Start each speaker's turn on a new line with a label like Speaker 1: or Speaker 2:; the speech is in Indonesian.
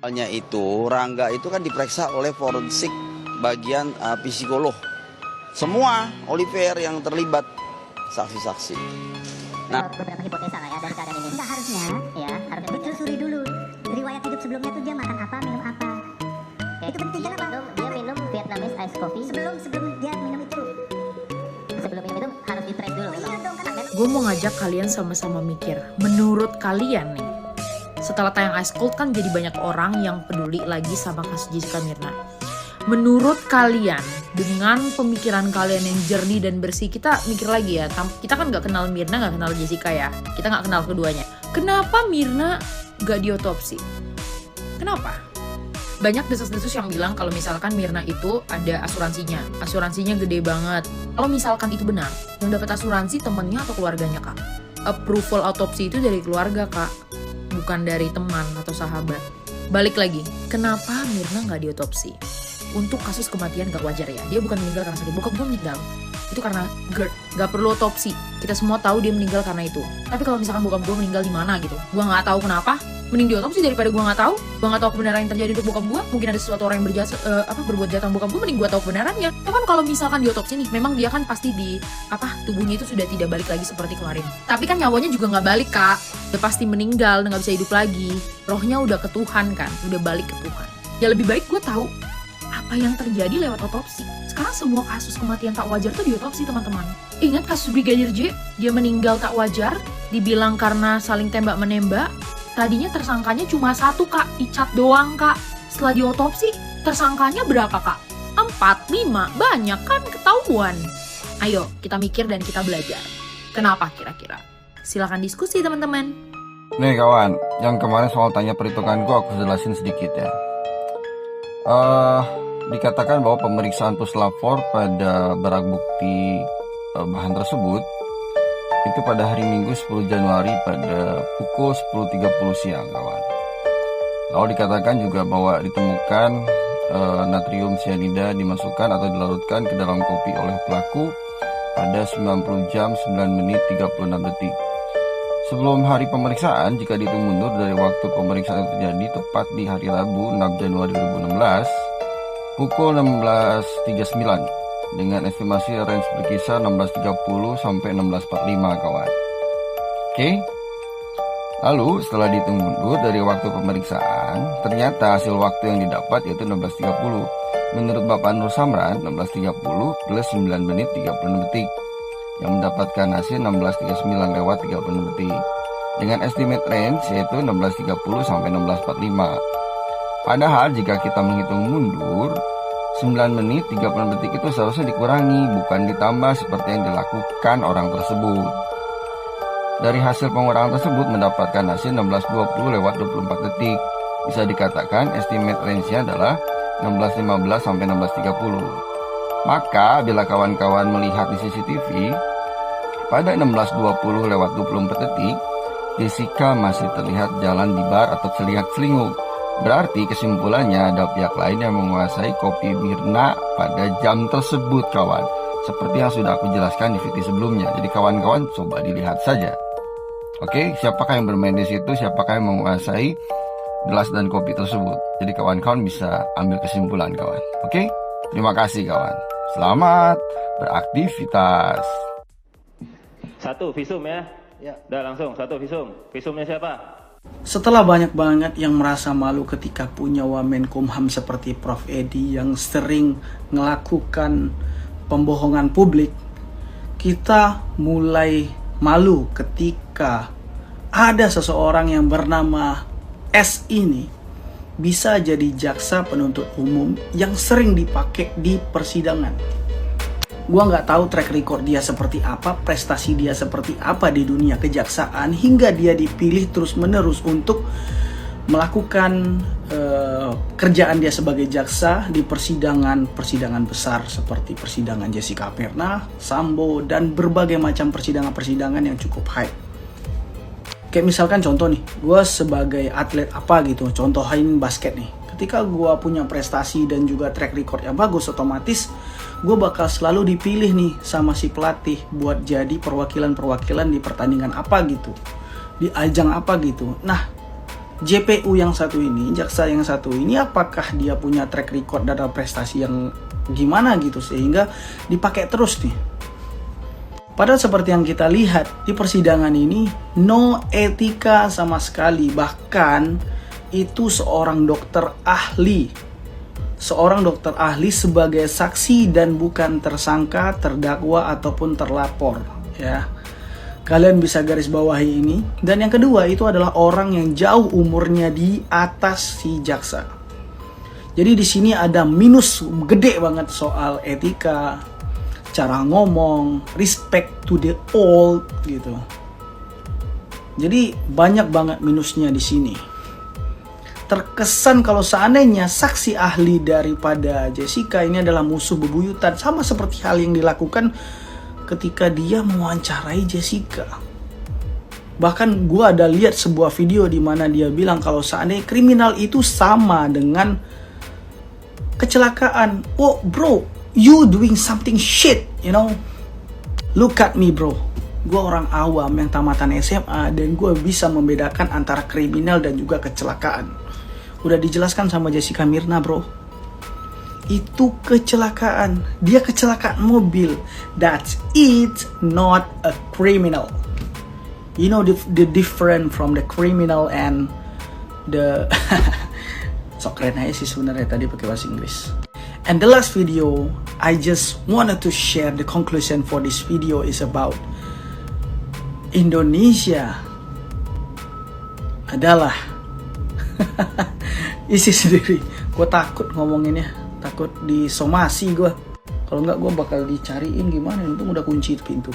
Speaker 1: Soalnya itu, Rangga itu kan diperiksa oleh forensik bagian psikolog. Semua Oliver yang terlibat, saksi-saksi.
Speaker 2: Nah, beberapa hipotesa lah ya dari keadaan ini.
Speaker 3: Enggak harusnya,
Speaker 2: Ya, harusnya
Speaker 3: ditelusuri dulu. Riwayat hidup sebelumnya tuh dia makan apa, minum apa. Itu penting, kenapa?
Speaker 2: Dia minum Vietnamese ice coffee.
Speaker 3: Sebelum dia minum itu.
Speaker 2: Sebelum minum itu harus di trace dulu.
Speaker 3: Oh iya dong, kan
Speaker 4: Gue mau ngajak kalian sama-sama mikir, menurut kalian nih, setelah tayang Ice Cold kan jadi banyak orang yang peduli lagi sama kasus Jessica Mirna. Menurut kalian, dengan pemikiran kalian yang jernih dan bersih, kita mikir lagi ya, kita kan gak kenal Mirna, gak kenal Jessica ya, kita gak kenal keduanya. Kenapa Mirna gak diotopsi? Kenapa? Banyak desas-desus yang bilang kalau misalkan Mirna itu ada asuransinya gede banget. Kalau misalkan itu benar, yang dapat asuransi temennya atau keluarganya kak. Approval autopsi itu dari keluarga kak, bukan dari teman atau sahabat. Balik lagi, kenapa Mirna nggak diotopsi? Untuk kasus kematian gak wajar ya, dia bukan meninggal karena sakit, bokap gue meninggal itu karena GERD, gak perlu otopsi. Kita semua tahu dia meninggal karena itu. Tapi kalau misalkan bokap gue meninggal di mana gitu, gue nggak tahu kenapa, mending diotopsi daripada gue nggak tahu kebenaran yang terjadi untuk bokap gue. Mungkin ada sesuatu orang yang berbuat jahat sama bokap gue, mending gue tahu kebenarannya. Tapi kan kalau misalkan diotopsi nih, memang dia kan pasti tubuhnya itu sudah tidak balik lagi seperti kemarin. Tapi kan nyawanya juga nggak balik kak, udah pasti meninggal, udah nggak bisa hidup lagi. Rohnya udah ke Tuhan kan, udah balik ke Tuhan. Ya lebih baik gue tahu apa yang terjadi lewat otopsi. Sekarang semua kasus kematian tak wajar tuh diotopsi teman-teman. Ingat kasus Brigadir J, dia meninggal tak wajar, dibilang karena saling tembak-menembak. Tadinya tersangkanya cuma 1 kak, dicat doang kak. Setelah diotopsi, tersangkanya berapa kak? 4, 5, banyak kan ketahuan. Ayo kita mikir dan kita belajar. Kenapa kira-kira? Silakan diskusi teman-teman.
Speaker 5: Nih kawan, yang kemarin soal tanya perhitunganku aku jelasin sedikit ya. Dikatakan bahwa pemeriksaan puslapor pada barang bukti bahan tersebut itu pada hari Minggu 10 Januari pada pukul 10.30 siang kawan. Lalu dikatakan juga bahwa ditemukan natrium cyanida dimasukkan atau dilarutkan ke dalam kopi oleh pelaku pada 90 jam 9 menit 36 detik. Sebelum hari pemeriksaan, jika dihitung mundur dari waktu pemeriksaan yang terjadi tepat di hari Rabu 6 Januari 2016 pukul 16.39 dengan estimasi range berkisar 16.30 sampai 16.45 kawan. Oke. Lalu setelah dihitung mundur dari waktu pemeriksaan, ternyata hasil waktu yang didapat yaitu 16.30. Menurut Bapak Nur Samran, 16.30 plus 9 menit 36 detik yang mendapatkan hasil 16.39 lewat 36 detik dengan estimate range yaitu 16.30 sampai 16.45. Padahal jika kita menghitung mundur 9 menit 36 detik itu seharusnya dikurangi, bukan ditambah seperti yang dilakukan orang tersebut. Dari hasil pengurangan tersebut mendapatkan hasil 16.20 lewat 24 detik. Bisa dikatakan estimate range-nya adalah 16.15 sampai 16.30. Maka bila kawan-kawan melihat di CCTV pada 16.20 lewat 24 detik, Jessica masih terlihat jalan di bar atau terlihat selingkuh. Berarti kesimpulannya ada pihak lain yang menguasai kopi Mirna pada jam tersebut kawan. Seperti yang sudah aku jelaskan di video sebelumnya. Jadi kawan-kawan coba dilihat saja. Oke, siapakah yang bermain di situ, siapakah yang menguasai gelas dan kopi tersebut. Jadi kawan-kawan bisa ambil kesimpulan kawan. Oke, terima kasih kawan. Selamat beraktivitas.
Speaker 6: 1 visum ya.
Speaker 1: Ya.
Speaker 6: Udah langsung 1 visum. Visumnya siapa?
Speaker 7: Setelah banyak banget yang merasa malu ketika punya Wamenkumham seperti Prof. Edi yang sering melakukan pembohongan publik, kita mulai malu ketika ada seseorang yang bernama S ini bisa jadi jaksa penuntut umum yang sering dipakai di persidangan. Gua nggak tahu track record dia seperti apa, prestasi dia seperti apa di dunia kejaksaan hingga dia dipilih terus-menerus untuk melakukan kerjaan dia sebagai jaksa di persidangan besar seperti persidangan Jessica Mirna, Sambo, dan berbagai macam persidangan yang cukup hype. Kayak misalkan contoh nih, gue sebagai atlet apa gitu, contohin basket nih. Ketika gue punya prestasi dan juga track record yang bagus, otomatis gue bakal selalu dipilih nih sama si pelatih buat jadi perwakilan di pertandingan apa gitu, di ajang apa gitu. Nah, JPU yang satu ini, jaksa yang satu ini, apakah dia punya track record dan prestasi yang gimana gitu sehingga dipakai terus nih. Padahal seperti yang kita lihat di persidangan ini, no etika sama sekali. Bahkan itu seorang dokter ahli. Seorang dokter ahli sebagai saksi dan bukan tersangka, terdakwa ataupun terlapor, ya. Kalian bisa garis bawahi ini. Dan yang kedua itu adalah orang yang jauh umurnya di atas si jaksa. Jadi di sini ada minus gede banget soal etika, cara ngomong, respect to the old gitu. Jadi banyak banget minusnya di sini. Terkesan kalau seandainya saksi ahli daripada Jessica ini adalah musuh bebuyutan, sama seperti hal yang dilakukan ketika dia mewawancarai Jessica. Bahkan gue ada lihat sebuah video di mana dia bilang kalau seandainya kriminal itu sama dengan kecelakaan. Oh bro, you doing something shit, you know. Look at me bro. Gue orang awam yang tamatan SMA dan gue bisa membedakan antara kriminal dan juga kecelakaan. Udah dijelaskan sama Jessica Myrna bro. Itu kecelakaan. Dia kecelakaan mobil. That's it, not a criminal. You know the difference from the criminal and the so keren aja sih sebenarnya tadi pakai bahasa Inggris. And the last video, I just wanted to share the conclusion for this video is about Indonesia adalah isi sendiri. Gue takut ngomonginnya. Takut disomasi gue. Kalau nggak gue bakal dicariin gimana. Untung udah kunci pintu.